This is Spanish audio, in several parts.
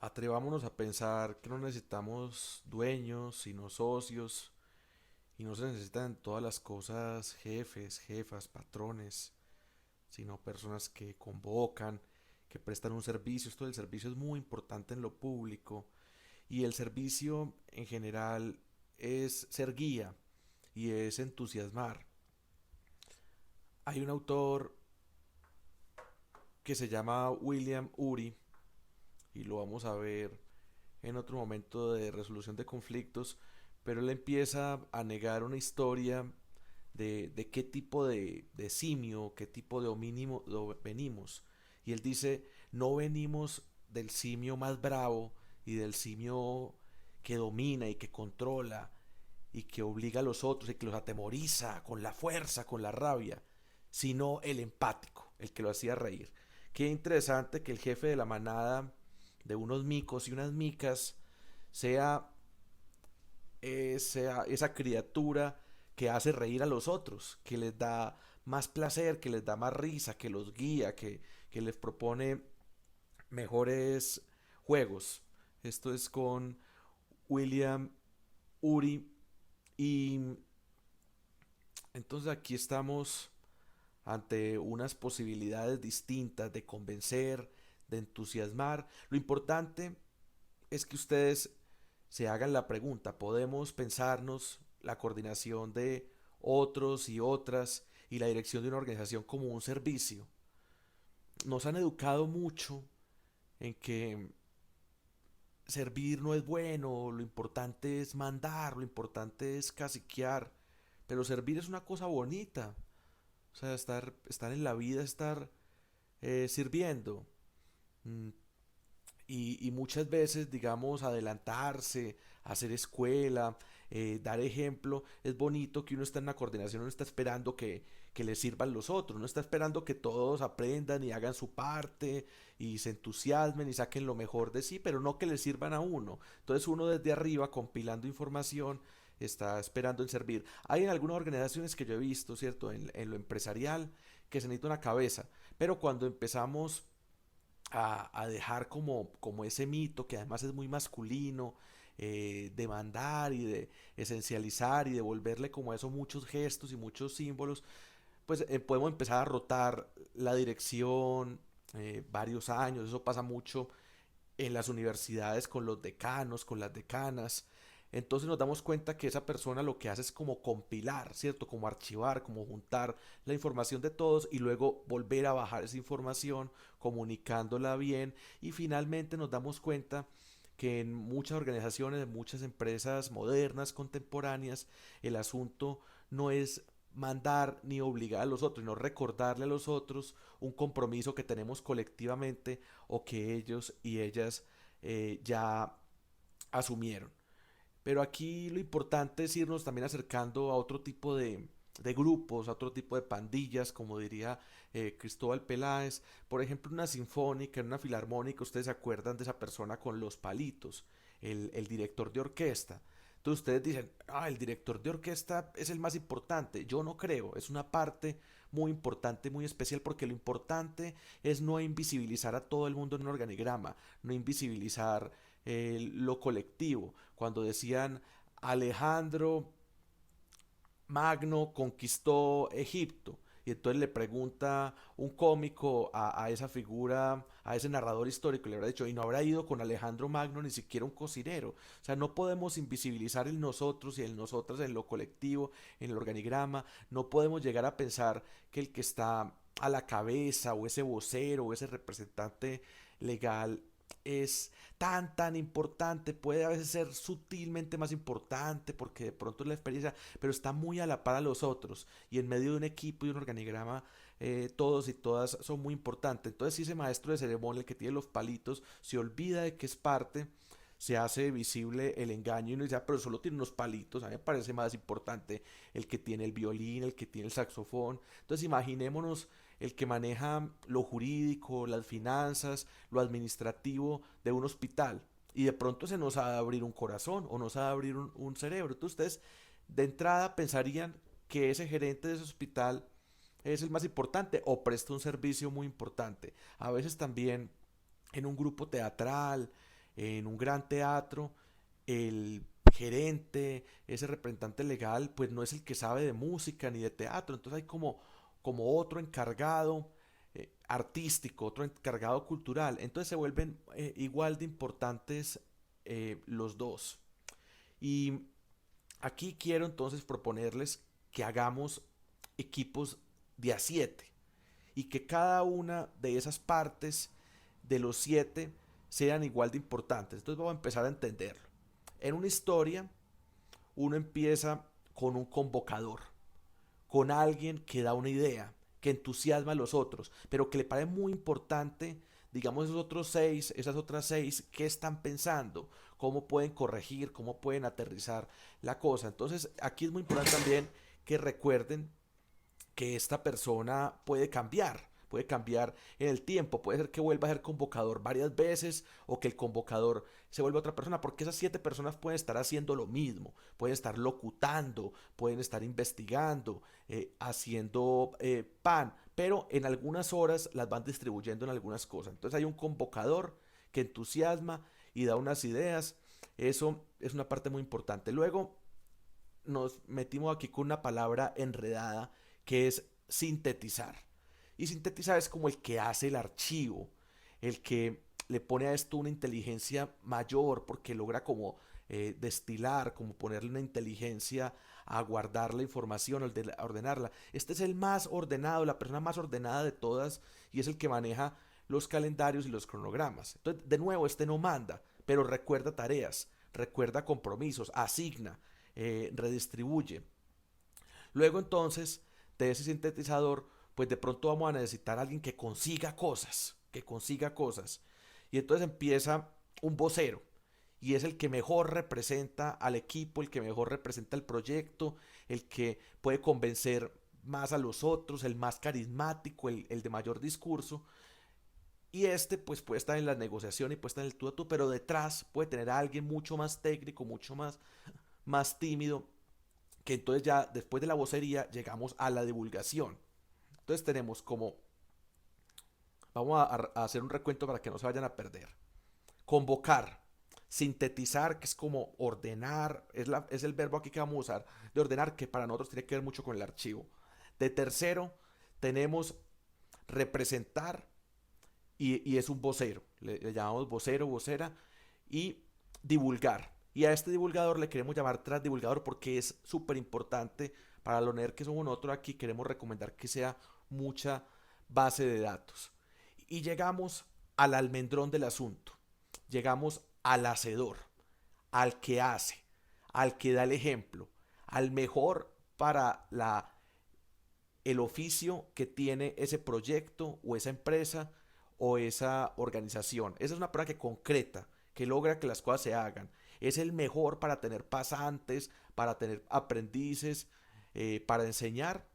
Atrevámonos a pensar que no necesitamos dueños, sino socios, y no se necesitan todas las cosas jefes, jefas, patrones, sino personas que convocan, que prestan un servicio. Esto del servicio es muy importante en lo público, y el servicio en general es ser guía y es entusiasmar. Hay un autor que se llama William Ury, y lo vamos a ver en otro momento de resolución de conflictos, pero él empieza a negar una historia de qué tipo de simio, qué tipo de homínimo venimos. Y él dice, no venimos del simio más bravo y del simio que domina y que controla y que obliga a los otros y que los atemoriza con la fuerza, con la rabia, sino el empático, el que lo hacía reír. Qué interesante que el jefe de la manada de unos micos y unas micas sea esa criatura que hace reír a los otros, que les da más placer, que les da más risa, que los guía, que les propone mejores juegos. Esto es con William Uri. Y entonces aquí estamos ante unas posibilidades distintas de convencer, de entusiasmar. Lo importante es que ustedes se hagan la pregunta, ¿podemos pensarnos la coordinación de otros y otras y la dirección de una organización como un servicio? Nos han educado mucho en que servir no es bueno, lo importante es mandar, lo importante es caciquear, pero servir es una cosa bonita, o sea, estar en la vida, estar sirviendo. Mm, y muchas veces, digamos, adelantarse, hacer escuela, dar ejemplo, es bonito que uno está en una coordinación, uno está esperando que le sirvan los otros, no está esperando que todos aprendan y hagan su parte y se entusiasmen y saquen lo mejor de sí, pero no que le sirvan a uno. Entonces uno desde arriba, compilando información, está esperando en servir. Hay en algunas organizaciones que yo he visto, ¿cierto? En lo empresarial, que se necesita una cabeza, pero cuando empezamos a dejar como ese mito que además es muy masculino, de mandar y de esencializar y de volverle como a eso muchos gestos y muchos símbolos, pues podemos empezar a rotar la dirección varios años. Eso pasa mucho en las universidades con los decanos, con las decanas. Entonces nos damos cuenta que esa persona lo que hace es como compilar, ¿cierto? Como archivar, como juntar la información de todos y luego volver a bajar esa información, comunicándola bien, y finalmente nos damos cuenta que en muchas organizaciones, en muchas empresas modernas, contemporáneas, el asunto no es mandar ni obligar a los otros, sino recordarle a los otros un compromiso que tenemos colectivamente o que ellos y ellas ya asumieron. Pero aquí lo importante es irnos también acercando a otro tipo de grupos, a otro tipo de pandillas, como diría Cristóbal Peláez. Por ejemplo, una sinfónica, en una filarmónica, ustedes se acuerdan de esa persona con los palitos, el director de orquesta. Entonces ustedes dicen, el director de orquesta es el más importante. Yo no creo, es una parte muy importante, muy especial, porque lo importante es no invisibilizar a todo el mundo en un organigrama, no invisibilizar lo colectivo. Cuando decían Alejandro Magno conquistó Egipto, y entonces le pregunta un cómico a esa figura, a ese narrador histórico, y le habrá dicho, y no habrá ido con Alejandro Magno ni siquiera un cocinero. O sea, no podemos invisibilizar el nosotros y el nosotras en lo colectivo, en el organigrama. No podemos llegar a pensar que el que está a la cabeza, o ese vocero, o ese representante legal, es tan importante. Puede a veces ser sutilmente más importante porque de pronto es la experiencia, pero está muy a la par a los otros, y en medio de un equipo y un organigrama, todos y todas son muy importantes. Entonces, si ese maestro de ceremonia, el que tiene los palitos, se olvida de que es parte, se hace visible el engaño y uno dice, pero solo tiene unos palitos. A mí me parece más importante el que tiene el violín, el que tiene el saxofón. Entonces imaginémonos el que maneja lo jurídico, las finanzas, lo administrativo de un hospital, y de pronto se nos ha de abrir un corazón o nos ha de abrir un cerebro. Entonces ustedes de entrada pensarían que ese gerente de ese hospital es el más importante o presta un servicio muy importante. A veces también en un grupo teatral, En un gran teatro, el gerente, ese representante legal, pues no es el que sabe de música ni de teatro, entonces hay como otro encargado artístico, otro encargado cultural, entonces se vuelven igual de importantes los dos. Y aquí quiero entonces proponerles que hagamos equipos de a 7 y que cada una de esas partes de los 7 sean igual de importantes. Entonces vamos a empezar a entenderlo. En una historia, uno empieza con un convocador, con alguien que da una idea, que entusiasma a los otros, pero que le parece muy importante, digamos, esos otros 6, esas otras 6, qué están pensando, cómo pueden corregir, cómo pueden aterrizar la cosa. Entonces, aquí es muy importante también que recuerden que esta persona puede cambiar en el tiempo, puede ser que vuelva a ser convocador varias veces o que el convocador se vuelva otra persona, porque esas 7 personas pueden estar haciendo lo mismo, pueden estar locutando, pueden estar investigando, haciendo pan, pero en algunas horas las van distribuyendo en algunas cosas. Entonces hay un convocador que entusiasma y da unas ideas, eso es una parte muy importante. Luego nos metimos aquí con una palabra enredada que es sintetizar. Y sintetizar es como el que hace el archivo, el que le pone a esto una inteligencia mayor porque logra como destilar, como ponerle una inteligencia a guardar la información, a ordenarla. Este es el más ordenado, la persona más ordenada de todas y es el que maneja los calendarios y los cronogramas. Entonces, de nuevo, este no manda, pero recuerda tareas, recuerda compromisos, asigna, redistribuye. Luego entonces, de ese sintetizador, pues de pronto vamos a necesitar a alguien que consiga cosas, que consiga cosas. Y entonces empieza un vocero, y es el que mejor representa al equipo, el que mejor representa el proyecto, el que puede convencer más a los otros, el más carismático, el de mayor discurso. Y este pues puede estar en la negociación y puede estar en el tú a tú, pero detrás puede tener a alguien mucho más técnico, mucho más tímido, que entonces ya después de la vocería llegamos a la divulgación. Entonces tenemos como, vamos a hacer un recuento para que no se vayan a perder. Convocar, sintetizar, que es como ordenar, es el verbo aquí que vamos a usar, de ordenar, que para nosotros tiene que ver mucho con el archivo. De tercero, tenemos representar y es un vocero, le llamamos vocero, vocera, y divulgar. Y a este divulgador le queremos llamar tras divulgador porque es súper importante para lo nerd que somos nosotros aquí. Queremos recomendar que sea mucha base de datos. Y llegamos al almendrón del asunto. Llegamos al hacedor, al que hace, al que da el ejemplo, al mejor para el oficio que tiene ese proyecto o esa empresa o esa organización. Esa es una persona que concreta, que logra que las cosas se hagan. Es el mejor para tener pasantes, para tener aprendices, para enseñar.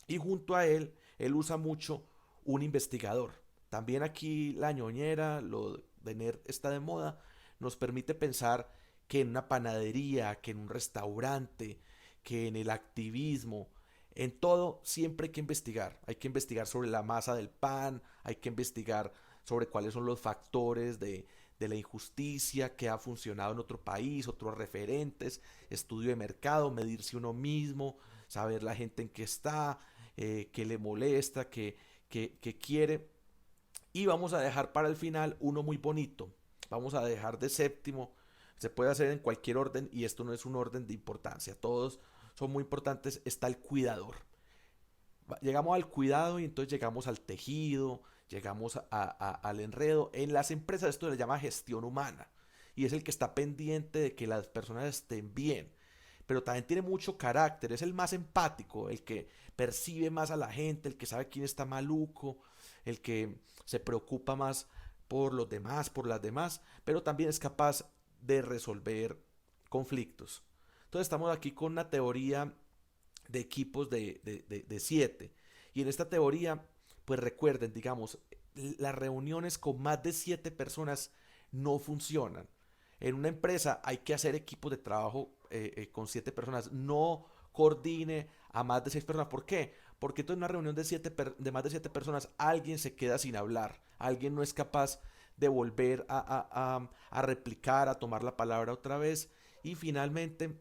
Y junto a él usa mucho un investigador. También aquí la ñoñera, lo de nerd está de moda, nos permite pensar que en una panadería, que en un restaurante, que en el activismo, en todo siempre hay que investigar. Hay que investigar sobre la masa del pan, hay que investigar sobre cuáles son los factores de la injusticia que ha funcionado en otro país, otros referentes, estudio de mercado, medirse uno mismo, saber la gente en qué está, qué le molesta, qué quiere. Y vamos a dejar para el final uno muy bonito. Vamos a dejar de séptimo. Se puede hacer en cualquier orden y esto no es un orden de importancia. Todos son muy importantes. Está el cuidador. Llegamos al cuidado y entonces llegamos al tejido, llegamos al enredo. En las empresas esto se llama gestión humana y es el que está pendiente de que las personas estén bien. Pero también tiene mucho carácter, es el más empático, el que percibe más a la gente, el que sabe quién está maluco, el que se preocupa más por los demás, por las demás, pero también es capaz de resolver conflictos. Entonces estamos aquí con una teoría de equipos de 7. Y en esta teoría, pues recuerden, digamos, las reuniones con más de 7 personas no funcionan. En una empresa hay que hacer equipos de trabajo con 7 personas. No coordine a más de 6 personas. ¿Por qué? Porque entonces en una reunión de más de 7 personas alguien se queda sin hablar. Alguien no es capaz de volver a replicar, a tomar la palabra otra vez. Y finalmente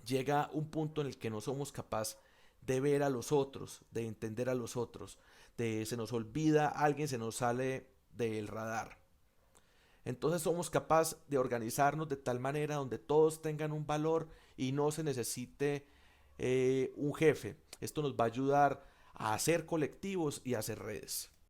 llega un punto en el que no somos capaces de ver a los otros, de entender a los otros, de se nos olvida alguien, se nos sale del radar. Entonces somos capaces de organizarnos de tal manera donde todos tengan un valor y no se necesite un jefe. Esto nos va a ayudar a hacer colectivos y a hacer redes.